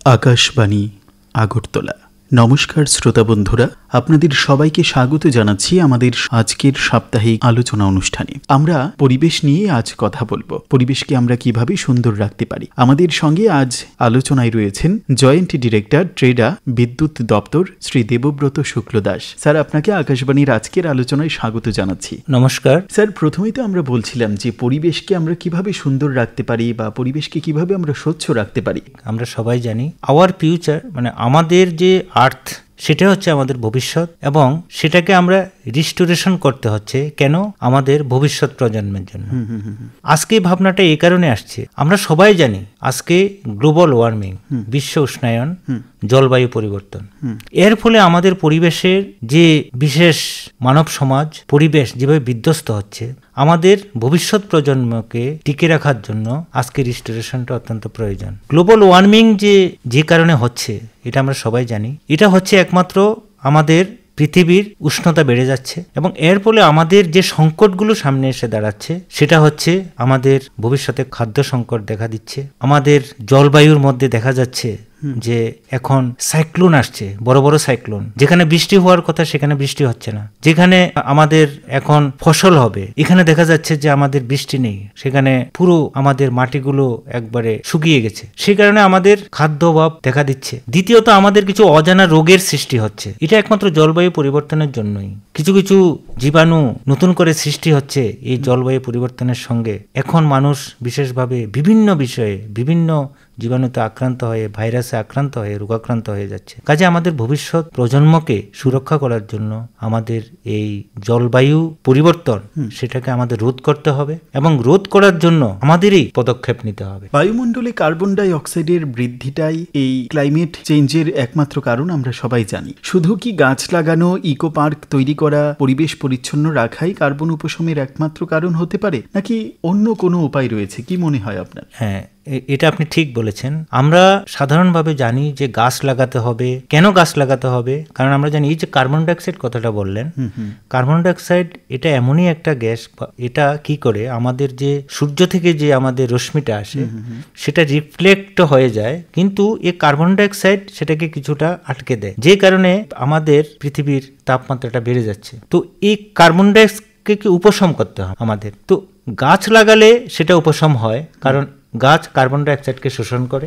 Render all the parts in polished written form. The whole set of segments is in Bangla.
আকাশবাণী আগরতলা। নমস্কার শ্রোতা বন্ধুরা, আপনাদের সবাইকে স্বাগত জানাচ্ছি আমাদের আজকের সাপ্তাহিক আলোচনা অনুষ্ঠানে। আমরা পরিবেশ নিয়ে আজ কথা বলবো। পরিবেশকে আমরা কিভাবে সুন্দর রাখতে পারি। আমাদের সঙ্গে আজ আলোচনায় রয়েছেন জয়েন্ট ডিরেক্টর ট্রেডা বিদ্যুৎ দপ্তর শ্রী দেবব্রত শুক্ল দাস। স্যার, আপনাকে আকাশবাণীর আজকের আলোচনায় স্বাগত জানাচ্ছি। নমস্কার স্যার, প্রথমেই তো আমরা বলছিলাম যে পরিবেশকে আমরা কিভাবে সুন্দর রাখতে পারি বা পরিবেশকে কিভাবে আমরা স্বচ্ছ রাখতে পারি। আমরা সবাই জানি আওয়ার ফিউচার মানে আমাদের যে আর্থ সেটা হচ্ছে আমাদের ভবিষ্যৎ, এবং সেটাকে আমরা রিস্টোরেশন করতে হচ্ছে কেন? আমাদের ভবিষ্যৎ প্রজন্মের জন্য। আজকে ভাবনাটা এই কারণে আসছে, আমরা সবাই জানি আজকে গ্লোবাল ওয়ার্মিং, বিশ্ব উষ্ণায়ন, জলবায়ু পরিবর্তন, এর ফলে আমাদের পরিবেশের যে বিশেষ মানব সমাজ পরিবেশ যেভাবে বিধ্বস্ত হচ্ছে, আমাদের ভবিষ্যৎ প্রজন্মকে টিকে রাখার জন্য আজকে রিস্টোরেশনটা অত্যন্ত প্রয়োজন। গ্লোবাল ওয়ার্মিং যে কারণে হচ্ছে এটা আমরা সবাই জানি। এটা হচ্ছে একমাত্র আমাদের পৃথিবীর উষ্ণতা বেড়ে যাচ্ছে, এবং এর ফলে আমাদের যে সংকটগুলো সামনে এসে দাঁড়াচ্ছে সেটা হচ্ছে আমাদের ভবিষ্যতে খাদ্য সংকট দেখা দিচ্ছে। আমাদের জলবায়ুর মধ্যে দেখা যাচ্ছে যে এখন সাইক্লোন আসছে, বড় বড় সাইক্লোন, যেখানে বৃষ্টি হওয়ার কথা সেখানে বৃষ্টি হচ্ছে না। যেখানে আমাদের এখন ফসল হবে এখানে দেখা যাচ্ছে যে আমাদের বৃষ্টি নেই, সেখানে পুরো আমাদের মাটিগুলো একবারে শুকিয়ে গেছে। সেই কারণে আমাদের খাদ্য অভাব দেখা দিচ্ছে। দ্বিতীয়ত, আমাদের কিছু অজানা রোগের সৃষ্টি হচ্ছে। এটা একমাত্র জলবায়ু পরিবর্তনের জন্যই। কিছু কিছু জীবাণু নতুন করে সৃষ্টি হচ্ছে এই জলবায়ু পরিবর্তনের সঙ্গে। এখন মানুষ বিশেষভাবে বিভিন্ন বিষয়ে বিভিন্ন জীবাণুতে আক্রান্ত হয়ে, ভাইরাসে আক্রান্ত হয়ে, রোগাক্রান্ত হয়ে যাচ্ছে। কাজে আমাদের ভবিষ্যৎ প্রজন্মকে সুরক্ষা করার জন্য আমাদের এই জলবায়ু পরিবর্তন সেটাকে আমাদের রোধ করতে হবে, এবং রোধ করার জন্য আমাদেরই পদক্ষেপ নিতে হবে। বায়ুমণ্ডলে কার্বন ডাই অক্সাইডের বৃদ্ধিটাই এই ক্লাইমেট চেঞ্জের একমাত্র কারণ আমরা সবাই জানি। শুধু কি গাছ লাগানো, ইকো পার্ক তৈরি করা, পরিবেশ পরিচ্ছন্ন রাখাই কার্বন উপশমের একমাত্র কারণ হতে পারে, নাকি অন্য কোনো উপায় রয়েছে? কি মনে হয় আপনার? হ্যাঁ, এটা আপনি ঠিক বলেছেন। আমরা সাধারণভাবে জানি যে গাছ লাগাতে হবে। কেন গাছ লাগাতে হবে? কারণ আমরা জানি এই যে কার্বন ডাইঅক্সাইড কথাটা বললেন, কার্বন ডাইঅক্সাইড এটা এমনই একটা গ্যাস, এটা কি করে আমাদের যে সূর্য থেকে যে আমাদের রশ্মিটা আসে সেটা রিফ্লেক্ট হয়ে যায়, কিন্তু এই কার্বন ডাইঅক্সাইড সেটাকে কিছুটা আটকে দেয়, যে কারণে আমাদের পৃথিবীর তাপমাত্রাটা বেড়ে যাচ্ছে। তো এই কার্বন ডাইঅক্সাইডকে উপশম করতে হবে আমাদের। তো গাছ লাগালে সেটা উপশম হয়, কারণ গাছ কার্বন ডাইঅক্সাইডকে শোষণ করে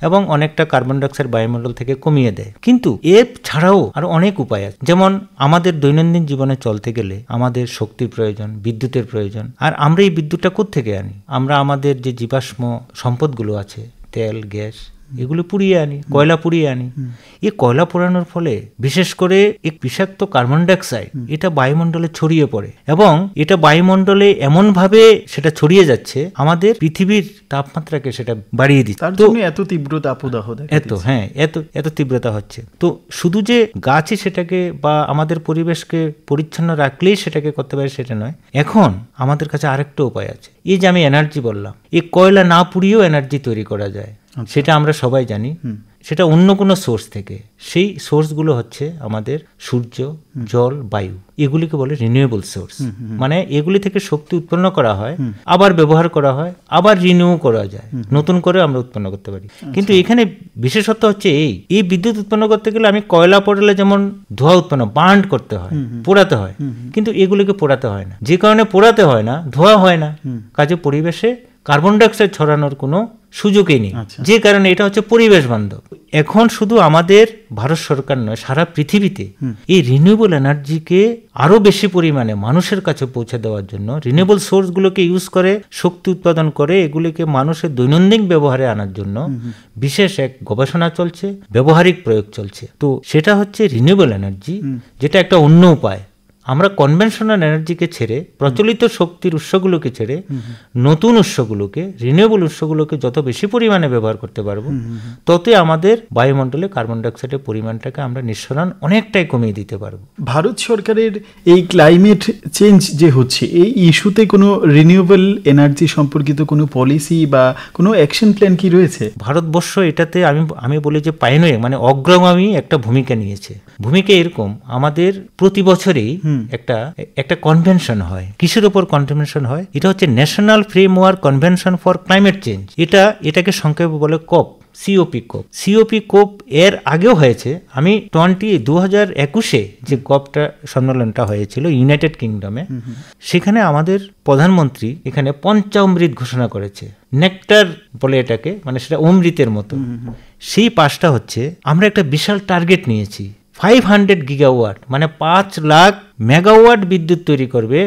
এবং অনেকটা কার্বন ডাইঅক্সাইড বায়ুমণ্ডল থেকে কমিয়ে দেয়। কিন্তু এর ছাড়াও আরো অনেক উপায় আছে। যেমন আমাদের দৈনন্দিন জীবনে চলতে গেলে আমাদের শক্তির প্রয়োজন, বিদ্যুতের প্রয়োজন। আর আমরা এই বিদ্যুৎটা কোত্থেকে আনি? আমরা আমাদের যে জীবাশ্ম সম্পদগুলো আছে, তেল, গ্যাস, এগুলো পুড়িয়ে আনি, কয়লা পুড়িয়ে আনি। এই কয়লা পোড়ানোর ফলে বিশেষ করে এক বিষাক্ত কার্বন ডাইঅক্সাইড এটা বায়ুমণ্ডলে ছড়িয়ে পড়ে, এবং এটা বায়ুমণ্ডলে এমন ভাবে সেটা ছড়িয়ে যাচ্ছে আমাদের পৃথিবীর তাপমাত্রাকে সেটা বাড়িয়ে দিচ্ছে। তার জন্য এত তীব্র তাপদাহ, এত তীব্রতা হচ্ছে। তো শুধু যে গাছই সেটাকে বা আমাদের পরিবেশকে পরিচ্ছন্ন রাখলেই সেটাকে করতে পারে সেটা নয়। এখন আমাদের কাছে আরেকটা উপায় আছে। এই যে আমি এনার্জি বললাম, এই কয়লা না পুড়িয়েও এনার্জি তৈরি করা যায়, সেটা আমরা সবাই জানি। সেটা অন্য কোনো সোর্স থেকে। সেই সোর্সগুলো হচ্ছে আমাদের সূর্য, জল, বায়ু, এগুলিকে বলে রিনিউয়েবল সোর্স। মানে এগুলি থেকে শক্তি উৎপন্ন করা হয়, আবার ব্যবহার করা হয়, আবার রিনিউ করা যায়, নতুন করে আমরা উৎপন্ন করতে পারি। কিন্তু এখানে বিশেষত্ব হচ্ছে এই বিদ্যুৎ উৎপন্ন করতে গেলে আমি কয়লা পোড়ালে যেমন ধোঁয়া উৎপন্ন, বার্ন করতে হয়, পোড়াতে হয়, কিন্তু এগুলিকে পোড়াতে হয় না। যে কারণে পোড়াতে হয় না, ধোঁয়া হয় না, কাজে পরিবেশে কার্বন ডাইঅক্সাইড ছড়ানোর কোনো সুযোগই নেই, যে কারণে এটা হচ্ছে পরিবেশ বান্ধব। এখন শুধু আমাদের ভারত সরকার নয়, সারা পৃথিবীতে এই রিনিউয়েবল এনার্জিকে আরো বেশি পরিমাণে মানুষের কাছে পৌঁছে দেওয়ার জন্য রিনিউয়েবল সোর্সগুলোকে ইউজ করে শক্তি উৎপাদন করে এগুলিকে মানুষের দৈনন্দিন ব্যবহারে আনার জন্য বিশেষ এক গবেষণা চলছে, ব্যবহারিক প্রয়োগ চলছে। তো সেটা হচ্ছে রিনিউয়েবল এনার্জি, যেটা একটা অন্য উপায়। আমরা কনভেনশনাল এনার্জিকে ছেড়ে, প্রচলিত শক্তির উৎসগুলোকে ছেড়ে নতুন উৎসগুলোকে, রিনিউয়েবল উৎসগুলোকে যত বেশি পরিমাণে ব্যবহার করতে পারবো, ততই আমাদের বায়ুমণ্ডলে কার্বন ডাইঅক্সাইডের পরিমাণটাকে আমরা নিঃসরণ অনেকটাই কমিয়ে দিতে পারবো। ভারত সরকারের এই ক্লাইমেট চেঞ্জ যে হচ্ছে, এই ইস্যুতে কোনো রিনিউয়েবল এনার্জি সম্পর্কিত কোনো পলিসি বা কোনো অ্যাকশন প্ল্যান কি রয়েছে? ভারতবর্ষ এটাতে আমি বলি যে পাইনিয়ার মানে অগ্রগামী একটা ভূমিকা নিয়েছে। ভূমিকা এরকম, আমাদের প্রতি বছরেই একটা কনভেনশন হয়। কিসের উপর কনভেনশন হয়? এটা হচ্ছে national framework convention for climate change. এটাকে সংক্ষেপে বলে কপ, সিওপি কোপ। সিওপি কোপ এর আগেও হয়েছে। আমি 2021-এ যে কপটা সম্মেলনটা হয়েছিল ইউনাইটেড কিংডমে, সেখানে আমাদের প্রধানমন্ত্রী এখানে পঞ্চামৃত ঘোষণা করেছে। নেকটার বলে এটাকে, মানে সেটা অমৃতের মতো। সেই পাঁচটা হচ্ছে, আমরা একটা বিশাল টার্গেট নিয়েছি 500 গিগাওয়াট, মানে 5 লাখ মেগাওয়াট বিদ্যুৎ তৈরি করবে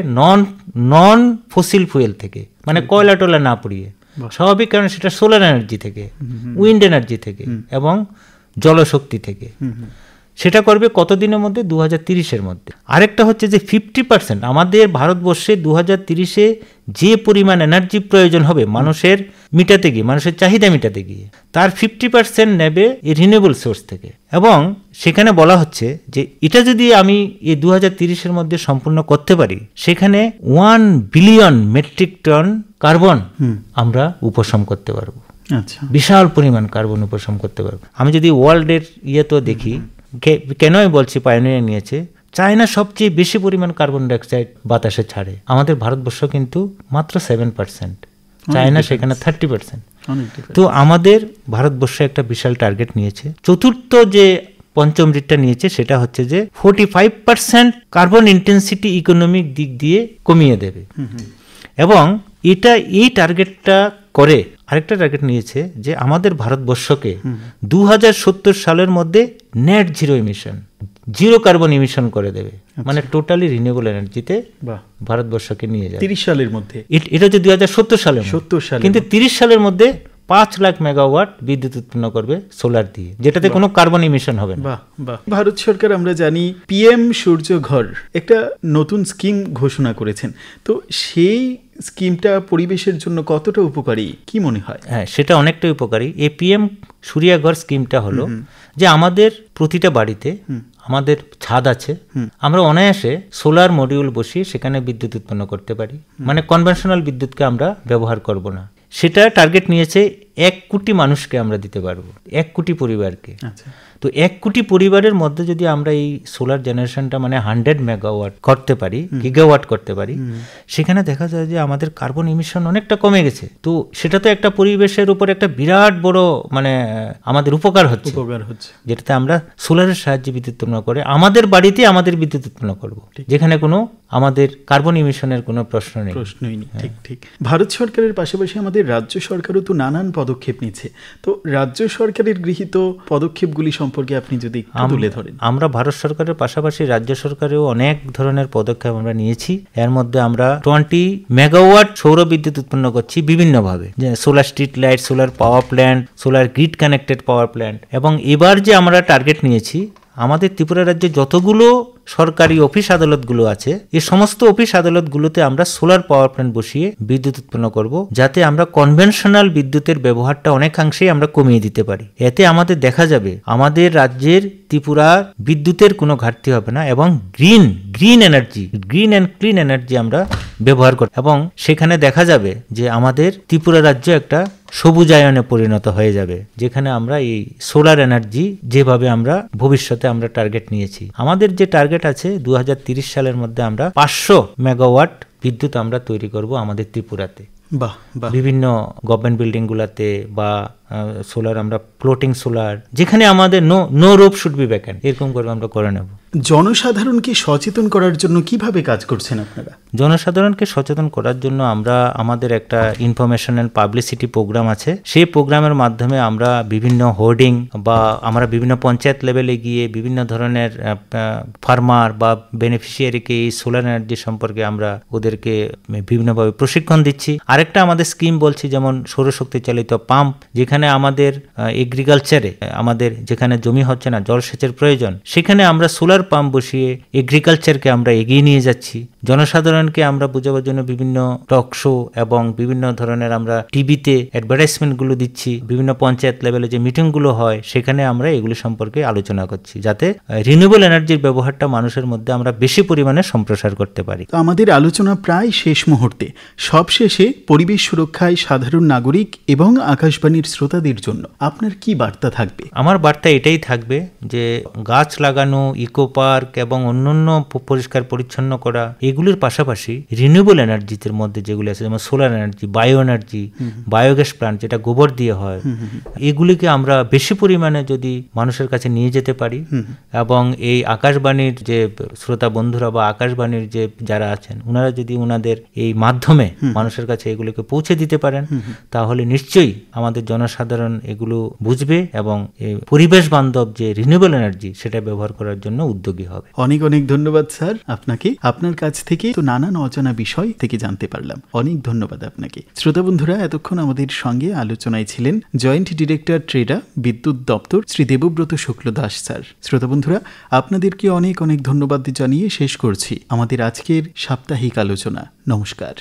নন ফসিল ফুয়েল থেকে, মানে কয়লা টয়লা না পুড়িয়ে। স্বাভাবিক, কারণ সেটা সোলার এনার্জি থেকে, উইন্ড এনার্জি থেকে এবং জলশক্তি থেকে। সেটা করবে কতদিনের মধ্যে? 2030-এর মধ্যে। আরেকটা হচ্ছে যে 50% আমাদের ভারতবর্ষে 2030-এ যে পরিমাণ এনার্জি প্রয়োজন হবে মানুষের মিটাতে গিয়ে, মানুষের চাহিদা মিটাতে গিয়ে, তার 50% নেবে এই রিনিউয়েবল সোর্স থেকে। এবং সেখানে বলা হচ্ছে যে এটা যদি আমি এই 2030-এর মধ্যে সম্পূর্ণ করতে পারি, সেখানে 1 বিলিয়ন মেট্রিক টন কার্বন আমরা উপশম করতে পারবো। আচ্ছা, বিশাল পরিমাণ কার্বন উপশম করতে পারবো। আমি যদি ওয়ার্ল্ডের তো দেখি, কেন আমি বলছি পায়োনিয়ার নিয়েছে, চায়না সবচেয়ে বেশি পরিমাণ কার্বন ডাইঅক্সাইড বাতাসে ছাড়ে, আমাদের ভারতবর্ষ কিন্তু মাত্র 7%, চায়না সেখানে 30%। তো আমাদের ভারতবর্ষ একটা বিশাল টার্গেট নিয়েছে। চতুর্থ যে পঞ্চমৃতটা নিয়েছে সেটা হচ্ছে যে 45% কার্বন ইন্টেন্সিটি ইকোনমিক দিক দিয়ে কমিয়ে দেবে। এবং এটা এই টার্গেটটা করে আরেকটা টার্গেট নিয়েছে যে আমাদের ভারতবর্ষকে 2070 সালের মধ্যে net zero emission, zero carbon emission করে দেবে, মানে টোটালি রিনিউয়েবল এনার্জিতে ভারতবর্ষকে নিয়ে যাবে 30 সালের মধ্যে। এটা হচ্ছে 2070 সালে, কিন্তু 30 সালের মধ্যে 5 লাখ মেগাওয়াট বিদ্যুৎ উৎপন্ন করবে সোলার দিয়ে, যেটাতে কোনো কার্বন ইমিশন হবে না। ভারত সরকার আমরা জানি পিএম সূর্য ঘর একটা নতুন স্কিম ঘোষণা করেছেন, তো সেই স্কিমটা পরিবেশের জন্য কতটা উপকারী কি মনে হয়? হ্যাঁ, সেটা অনেকটাই উপকারী। এই পিএম সূর্যঘর স্কিমটা হলো যে আমাদের প্রতিটা বাড়িতে আমাদের ছাদ আছে, আমরা অনায়াসে সোলার মডিউল বসিয়ে সেখানে বিদ্যুৎ উৎপন্ন করতে পারি, মানে কনভেনশনাল বিদ্যুৎকে আমরা ব্যবহার করব না। সেটা টার্গেট নিয়েছে 1 কোটি মানুষকে আমরা দিতে পারবো, 1 কোটি পরিবারকে। তো 1 কোটি পরিবারের মধ্যে যদি আমরা এই সোলার জেনারেশনটা মানে 100 মেগাওয়াট করতে পারি, গিগাওয়াট করতে পারি, সেখানে দেখা যায় যে আমাদের কার্বন ইমিশন অনেকটা কমে গেছে। তো সেটা তো একটা পরিবেশের উপর একটা বিরাট বড় মানে আমাদের উপকার হচ্ছে, যেটাতে আমরা সোলারের সাহায্যে বিদ্যুৎ উৎপন্ন করে আমাদের বাড়িতে আমাদের বিদ্যুৎ উৎপন্ন করব, যেখানে কোনো আমাদের কার্বন ইমিশনের কোনো প্রশ্নই নেই। ঠিক ঠিক। ভারত সরকারের পাশাপাশি আমাদের রাজ্য সরকারও তো নানান পদক্ষেপ নিচ্ছে, তো রাজ্য সরকারের গৃহীত পদক্ষেপগুলি সম্পর্কে আপনি যদি তুলে ধরেন। আমরা ভারত সরকারের পাশাপাশি রাজ্য সরকারেও অনেক ধরনের পদক্ষেপ আমরা নিয়েছি। এর মধ্যে আমরা 20 মেগাওয়াট সৌর বিদ্যুৎ উৎপন্ন করছি বিভিন্নভাবে, যে solar street light, solar power plant, solar grid connected power plant. এবং এবার যে আমরা টার্গেট নিয়েছি, আমাদের ত্রিপুরা রাজ্যে যতগুলো সরকারি অফিস আদালতগুলো আছে, এই সমস্ত অফিস আদালতগুলোতে আমরা সোলার পাওয়ার প্ল্যান্ট বসিয়ে বিদ্যুৎ উৎপন্ন করব, যাতে আমরা কনভেনশনাল বিদ্যুতের ব্যবহারটা অনেকাংশেই আমরা কমিয়ে দিতে পারি। এতে আমাদের দেখা যাবে আমাদের রাজ্যের ত্রিপুরা বিদ্যুতের কোনো ঘাটতি হবে না, এবং green energy, green and clean energy আমরা ব্যবহার করব, এবং সেখানে দেখা যাবে যে আমাদের ত্রিপুরা রাজ্য একটা সবুজায়নে পরিণত হয়ে যাবে, যেখানে আমরা এই সোলার এনার্জি যেভাবে আমরা ভবিষ্যতে আমরা টার্গেট নিয়েছি। আমাদের যে টার্গেট আছে 2030 সালের মধ্যে আমরা 500 মেগাওয়াট বিদ্যুৎ আমরা তৈরি করব আমাদের ত্রিপুরাতে। বিভিন্ন গভর্নমেন্ট বিল্ডিং গুলাতে বা সোলার আমরা ফ্লোটিং সোলার, যেখানে আমাদের no roof should be vacant, এরকম করে আমরা করে নেব। জনসাধারণকে সচেতন করার জন্য কিভাবে কাজ করছেন আপনারা? জনসাধারণকে সচেতন করার জন্য আমরা আমাদের একটা ইনফরমেশন অ্যান্ড পাবলিসিটি প্রোগ্রাম আছে। সেই প্রোগ্রামের মাধ্যমে আমরা বিভিন্ন হোর্ডিং বা আমরা বিভিন্ন পঞ্চায়েত লেভেলে গিয়ে বিভিন্ন ধরনের ফার্মার বা বেনিফিশিয়ারিকে এই সোলার এনার্জি সম্পর্কে আমরা ওদেরকে বিভিন্নভাবে প্রশিক্ষণ দিচ্ছি। আরেকটা আমাদের স্কিম বলছি, যেমন সৌরশক্তি চালিত পাম্প, যেখানে আমাদের এগ্রিকালচারে আমাদের যেখানে জমি হচ্ছে না, জলসেচের প্রয়োজন, সেখানে আমরা সোলার পাম্প বসিয়ে এগ্রিকালচারকে আমরা এগিয়ে নিয়ে যাচ্ছি। জনসাধারণকে আমরা বোঝাবার জন্য বিভিন্ন টক শো এবং বিভিন্ন ধরনের আমরা টিভিতে অ্যাডভার্টাইজমেন্টগুলো দিচ্ছি। বিভিন্ন পঞ্চায়েত লেভেলে যে মিটিংগুলো হয় সেখানে আমরা এগুলো সম্পর্কে আলোচনা করছি, যাতে রিনিউয়েবল এনার্জির ব্যবহারটা মানুষের মধ্যে আমরা বেশি পরিমাণে সম্প্রসার করতে পারি। আমাদের আলোচনা প্রায় শেষ মুহূর্তে। সবশেষে পরিবেশ সুরক্ষায় সাধারণ নাগরিক এবং আকাশবাণীর শ্রোতা শ্রোতাদের জন্য আপনার কি বার্তা থাকবে? আমার বার্তা এটাই থাকবে যে গাছ লাগানো, ইকো পার্ক এবং অন্যান্য পরিষ্কার পরিচ্ছন্ন করা, এগুলির পাশাপাশি রিনিউয়েবল এনার্জির মধ্যে যেগুলি আছে, যেমন solar energy, bio energy, biogas plant যেটা গোবর দিয়ে হয়, এগুলিকে আমরা বেশি পরিমাণে যদি মানুষের কাছে নিয়ে যেতে পারি এবং এই আকাশবাণীর যে শ্রোতা বন্ধুরা বা আকাশবাণীর যে যারা আছেন ওনারা যদি ওনাদের এই মাধ্যমে মানুষের কাছে এগুলোকে পৌঁছে দিতে পারেন, তাহলে নিশ্চয়ই আমাদের জনসাধারণ এগুলো বুঝবে এবং পরিবেশ বান্ধব যে রিনিউয়েবল এনার্জি সেটা ব্যবহার করার জন্য উদ্যোগী হবে। অনেক অনেক ধন্যবাদ স্যার আপনাকে। আপনার কাছ থেকে তো নানান অজানা বিষয় থেকে জানতে পারলাম। অনেক ধন্যবাদ আপনাকে। শ্রোতা বন্ধুরা, এতক্ষণ আমাদের সঙ্গে আলোচনায় ছিলেন জয়েন্ট ডিরেক্টর ট্রেডা, বিদ্যুৎ দপ্তর, শ্রী দেবব্রত শুক্ল দাস স্যার। শ্রোতা বন্ধুরা, আপনাদেরকে অনেক অনেক ধন্যবাদ জানিয়ে শেষ করছি আমাদের আজকের সাপ্তাহিক আলোচনা। নমস্কার।